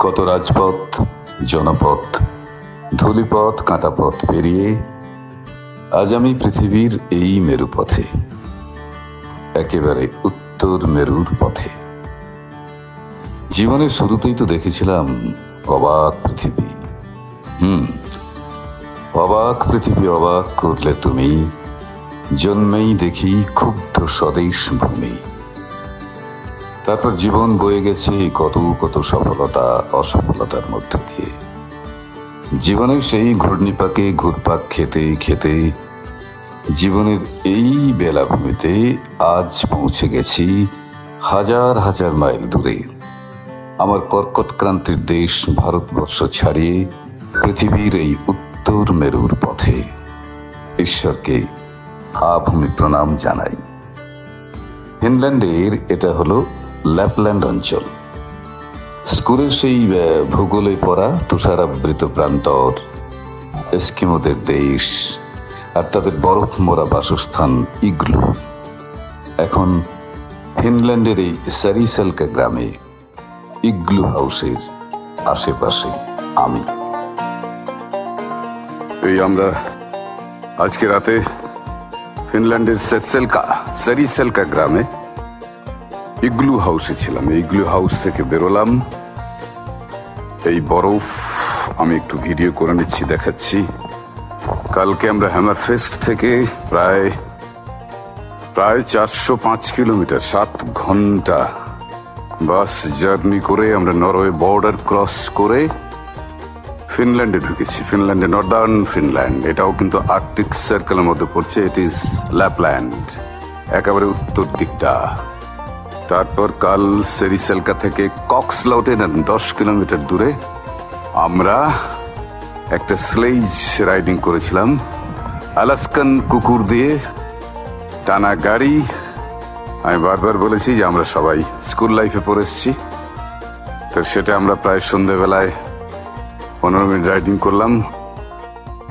কত রাজপথ, জনপথ, ধূলিপথ, কাঁটাপথ পেরিয়ে আজ আমি পৃথিবীর এই মেরুপথে, একেবারে উত্তর মেরুর পথে। জীবনের শুরুতেই তো দেখেছিলাম অবাক পৃথিবী। অবাক পৃথিবী অবাক করলে তুমি, জন্মেই দেখি ক্ষুব্ধ স্বদেশ ভূমি। তারপর জীবন বয়ে গেছে কত কত সফলতা অসফলতার মধ্য দিয়ে। জীবনের সেই ঘূর্ণিপাকে ঘুরপাক খেতে খেতে জীবনের এই বেলাভূমিতে আজ পৌঁছে গেছি হাজার হাজার মাইল দূরে, আমার কর্কট ক্রান্তির দেশ ভারতবর্ষ ছাড়িয়ে পৃথিবীর এই উত্তর মেরুর পথে। ঈশ্বরকে আভূমি প্রণাম জানাই। ফিনল্যান্ডের এটা হলো ল্যাপল্যান্ড অঞ্চল। স্কুলের সেই ভূগোলে পড়া তুষারাবৃত প্রান্তর, এস্কিমোদের দেশ আর তাদের বরফ মোড়া বাসস্থান ইগলু। এখন ফিনল্যান্ডের এই সারিসেলকা গ্রামে ইগলু হাউসের আশেপাশে আমি। এই আমরা আজকে রাতে ফিনল্যান্ডের সারিসেলকা গ্রামে ইগলু হাউসে ছিলাম। ইগলু হাউস থেকে বেরোলাম। এই বরফ আমি একটু ভিডিও করে নিচ্ছি, দেখাচ্ছি। কালকে আমরা হ্যামারফেস্ট থেকে প্রায় 405 কিলোমিটার 7 ঘন্টা বাস জার্নি করে আমরা নরওয়ে বর্ডার ক্রস করে ফিনল্যান্ডে ঢুকেছি। ফিনল্যান্ডে নর্দার্ন ফিনল্যান্ড, এটাও কিন্তু আর্কটিক সার্কেলের মধ্যে পড়ছে। ইট ইজ ল্যাপল্যান্ড, একেবারে উত্তর দিকটা। তারপর কাল সারিসেলকা থেকে কক্সলাউটেন 10 কিলোমিটার দূরে আমরা একটা স্লেজ রাইডিং করেছিলাম, আলাস্কান কুকুর দিয়ে টানা গাড়ি। আমি বারবার বলেছি যে আমরা সবাই স্কুল লাইফে পড়েছি, তো সেটা আমরা প্রায় সন্ধ্যেবেলায় 15 মিনিট রাইডিং করলাম।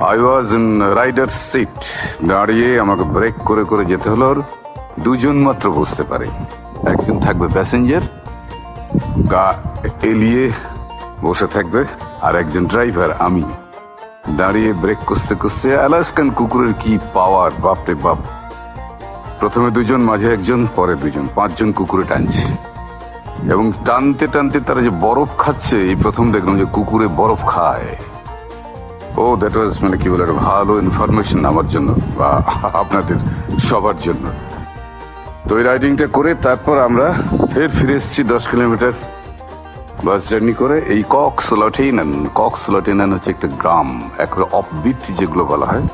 I was in rider seat, দাঁড়িয়ে আমাকে ব্রেক করে করে যেতে হলো। দুজন মাত্র বসতে পারে, একজন থাকবে প্যাসেঞ্জার, গা এলিয়ে বসে থাকবে, আর একজন ড্রাইভার আমি। দাঁড়িয়ে ব্রেক কষতে কষতে আলাস্কান কুকুরের কি পাওয়ার, বাপরে বাপ। প্রথমে দুজন, মাঝে একজন, পরে দুজন, 5 জন কুকুরে টানছে। এবং টানতে টানতে তারা যে বরফ খাচ্ছে, এই প্রথম দেখলাম যে কুকুরে বরফ খায়। ও দ্যাট ওয়াজ, মানে কি বলে, ভালো ইনফরমেশন আমার জন্য বা আপনাদের সবার জন্য। তো এই রাইডিংটা করে তারপর আমরা ফিরে এসেছি 10 কিলোমিটার বাস জার্নি করে। এই কক্সলাউটেন হচ্ছে একটা গ্রাম, একেবারে অফবিট যেগুলো বলা হয়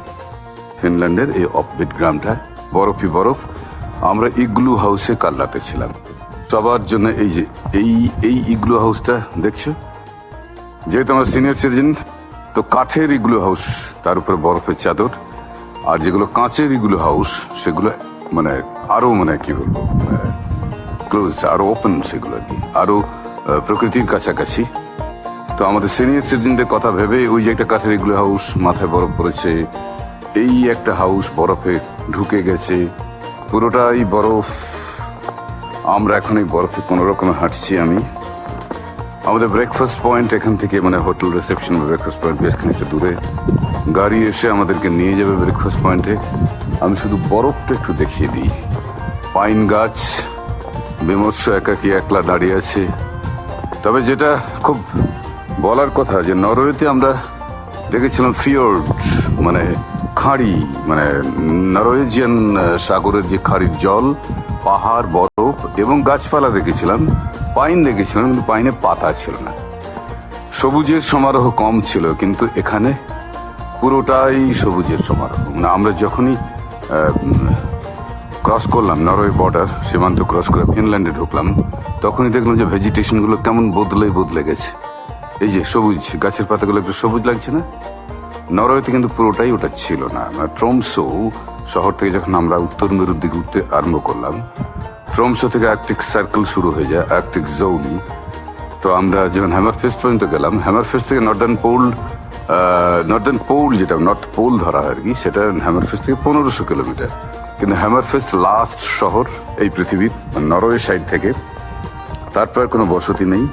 ফিনল্যান্ডের। এই অফবিট গ্রামটা বরফই বরফ। আমরা ইগলু হাউসে কাল রাতে ছিলাম সবার জন্য। এই যে এই ইগলু হাউসটা দেখছো, যেহেতু আমরা সিনিয়র সিটিজেন, তো কাঠের ইগলু হাউস, তার উপরে বরফের চাদর। আর যেগুলো কাঁচের ইগলু হাউস, সেগুলো মানে আরো, মানে কি বলবো, ক্লোজ, আরো ওপেন, সেগুলো আর কি আরো প্রকৃতির কাছাকাছি। তো আমাদের সিনিয়র সিটিজেনদের কথা ভেবে ওই যে একটা কাঠের ইগলু হাউস, মাথায় বরফ পড়েছে, এই একটা হাউস বরফে ঢুকে গেছে, পুরোটাই বরফ। আমরা এখন এই বরফে কোনো রকমে হাঁটছি। আমাদের ব্রেকফাস্ট পয়েন্ট এখান থেকে, মানে হোটেল রিসেপশন ব্রেকফাস্ট পয়েন্ট বেশ খানিকটা দূরে। গাড়ি এসে আমাদেরকে নিয়ে যাবে ব্রেকফাস্ট পয়েন্টে। আমি শুধু বরফটা একটু দেখিয়ে দিই। পাইন গাছ বিমর্ষ একাকী একলা দাঁড়িয়ে আছে। তবে যেটা খুব বলার কথা, যে নরওয়েতে আমরা দেখেছিলাম ফিওর্ড, মানে খাঁড়ি, মানে নরওয়েজিয়ান সাগরের যে খাঁড়ির জল, পাহাড়, বরফ এবং গাছপালা দেখেছিলাম, পাইন দেখেছিলাম, কিন্তু পাইনে পাতা ছিল না, সবুজের সমারোহ কম ছিল। কিন্তু এখানে পুরোটাই সবুজের সমারোহ। মানে আমরা যখনই ক্রস করলাম নরওয়ে বর্ডার, সীমান্ত ক্রস করে ফিনল্যান্ডে ঢুকলাম, তখনই দেখলাম যে ভেজিটেশন গুলো কেমন বদলে গেছে। এই যে সবুজ গাছের পাতাগুলো একটু সবুজ লাগছে না, নরওয়েতে কিন্তু পুরোটাই ওটা ছিল না। ট্রমসো শহর থেকে যখন আমরা উত্তর মেরুর দিকে উঠতে আরম্ভ করলাম, ট্রমসো থেকে আর্কটিক সার্কেল শুরু হয়ে যায়, আর্কটিক জোন। তো আমরা যখন হ্যামারফেস্ট পর্যন্ত গেলাম, হ্যামারফেস্ট থেকে নর্দার্ন পোল যেটা নর্থ পোল ধরা হয় আর কি, সেটা হ্যামারফেস্ট থেকে 1500 কিলোমিটার। কিন্তু হ্যামারফেস্ট লাস্ট শহর এই পৃথিবীর নরওয়ে সাইড থেকে। তারপর কোনো বসতি নেই,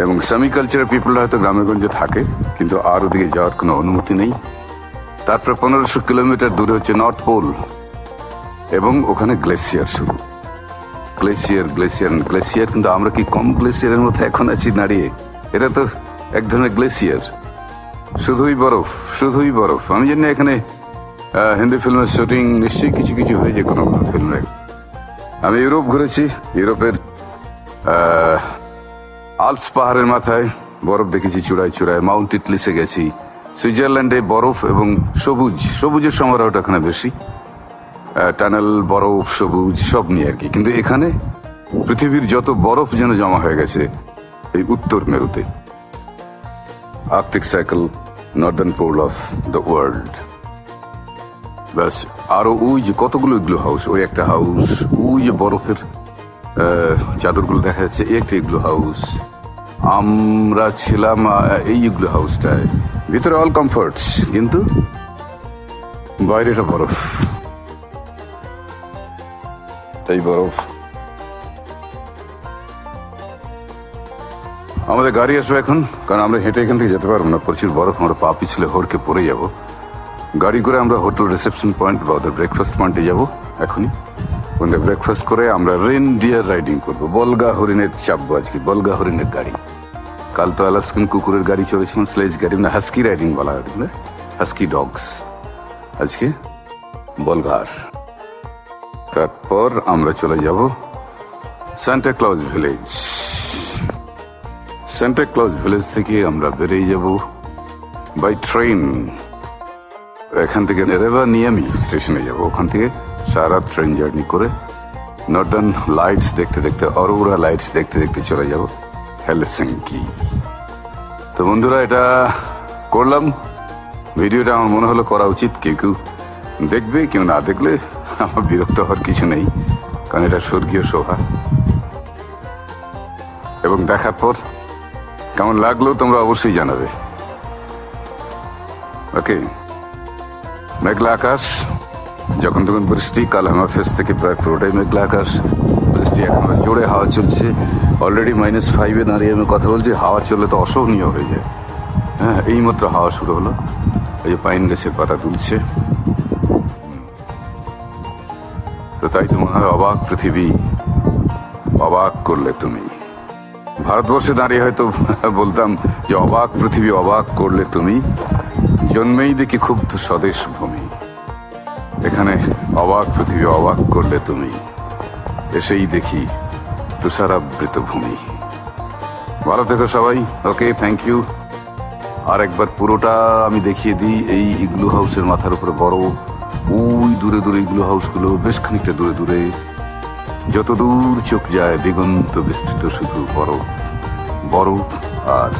এবং সেমি কালচারাল পিপল হয়তো গ্রামেগঞ্জে থাকে, কিন্তু আর ওদিকে যাওয়ার কোনো অনুমতি নেই। তারপর 1500 কিলোমিটার দূরে হচ্ছে নর্থ পোল, এবং ওখানে গ্লেসিয়ার শুরু। গ্লেসিয়ার গ্লেসিয়ার গ্লেসিয়ার, কিন্তু আমরা কি কম গ্লেসিয়ারের মধ্যে এখন আছি দাঁড়িয়ে? এটা তো এক ধরনের গ্লেসিয়ার, শুধুই বরফ, শুধুই বরফ। আমি জানি এখানে হিন্দি ফিল্মের শুটিং নিশ্চয়ই কিছু কিছু হয়েছে কোনো ফিল্মে। আমি ইউরোপ ঘুরেছি, ইউরোপের আল্পস পাহাড়ের মাথায় বরফ দেখেছি চূড়ায় চূড়ায়, মাউন্ট ইটলিসে গেছি, সুইজারল্যান্ডে বরফ এবং সবুজ, সবুজের সমারোহটা এখানে বেশি, টানেল, বরফ, সবুজ সব নিয়ে আর কি। কিন্তু এখানে পৃথিবীর যত বরফ যেন জমা হয়ে গেছে এই উত্তর মেরুতে, Arctic circle, northern pole of the world. ব্যাস, আরো ওই যে কতগুলো ইগলু হাউস, ওই একটা হাউস, ওই যে বরফের চাদরগুলো দেখা যাচ্ছে, এই একটা ইগলু হাউস। আমরা ছিলাম এই ইগলু হাউসটায়, ভিতরে অল কমফোর্টস, কিন্তু বাইরেটা বরফ। এই বরফ, আমাদের গাড়ি আসবে এখন, কারণ আমরা হেঁটে এখান থেকে যেতে পারবো না, প্রচুর বরফ, আমরা পা পিছলে হড়কে পড়ে যাব। গাড়ি করে আমরা হোটেল রিসেপশন পয়েন্ট বা ওদের ব্রেকফাস্ট পয়েন্টে যাবো এখনই। ওদের ব্রেকফাস্ট করে আমরা রেনডিয়ার রাইডিং করবো, বলগা হরিণের চাপবো আজকে, বলগা হরিণের গাড়ি। কাল তো আলাস্কান কুকুরের গাড়ি চড়েছিলাম, স্লেজ গাড়ি, মানে হাস্কি রাইডিং বলা হয়, হাস্কি ডগস। আজকে বলগার। তারপর আমরা চলে যাব Santa Claus village. Santa Claus village থেকে আমরা বেরিয়ে যাব বাই ট্রেন। এখান থেকে রেভানিয়ামি স্টেশনে যাব, ওখান থেকে সারা ট্রেন জার্নি করে নর্দার্ন লাইটস দেখতে দেখতে, অরোরা লাইটস দেখতে দেখতে চলে যাব হেলসিঙ্কি। তো বন্ধুরা, এটা করলাম ভিডিওটা, আমার মনে হলো করা উচিত। কেউ কেউ দেখবে, কেউ না দেখলে আমার বিরক্ত হওয়ার কিছু নেই, কারণ এটা স্বর্গীয় শোভা। এবং দেখার পর কেমন লাগলো তোমরা অবশ্যই জানাবে। ওকে, মেঘলা আকাশ, যখন তখন বৃষ্টি, কাল আমার ফেস থেকে প্রায় পুরোটাই মেঘলা আকাশ, বৃষ্টি, এখন জোরে হাওয়া চলছে। অলরেডি -5-এ দাঁড়িয়ে আমি কথা বলছি, হাওয়া চললে তো অসহনীয় হয়ে যায়। হ্যাঁ, এইমাত্র হাওয়া শুরু হলো, এই যে পাইন গাছের পাতা তুলছে। তো তাই তো মনে হয় অবাক পৃথিবী, অবাক করলে তুমি। ভারতবর্ষে দাঁড়িয়ে হয়তো বলতাম যে অবাক পৃথিবী, অবাক করলে তুমি, জন্মেই দেখি ক্ষুব্ধ স্বদেশ ভূমি। এখানে অবাক পৃথিবী, অবাক করলে তুমি, এসেই দেখি তুষারাবৃত ভূমি। ভালো থেকো সবাই। ওকে, থ্যাংক ইউ। আর একবার পুরোটা আমি দেখিয়ে দিই। এই ইগলু হাউসের মাথার উপরে বড়, ওই দূরে দূরে ইগলু হাউসগুলো, বেশ খানিকটা দূরে দূরে, যত দূর চোখ যায় দিগন্ত বিস্তৃত শুধু বরফ, বরফ আর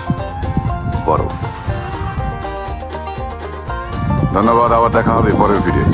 বরফ। ধন্যবাদ, আবার দেখা হবে পরের ভিডিও।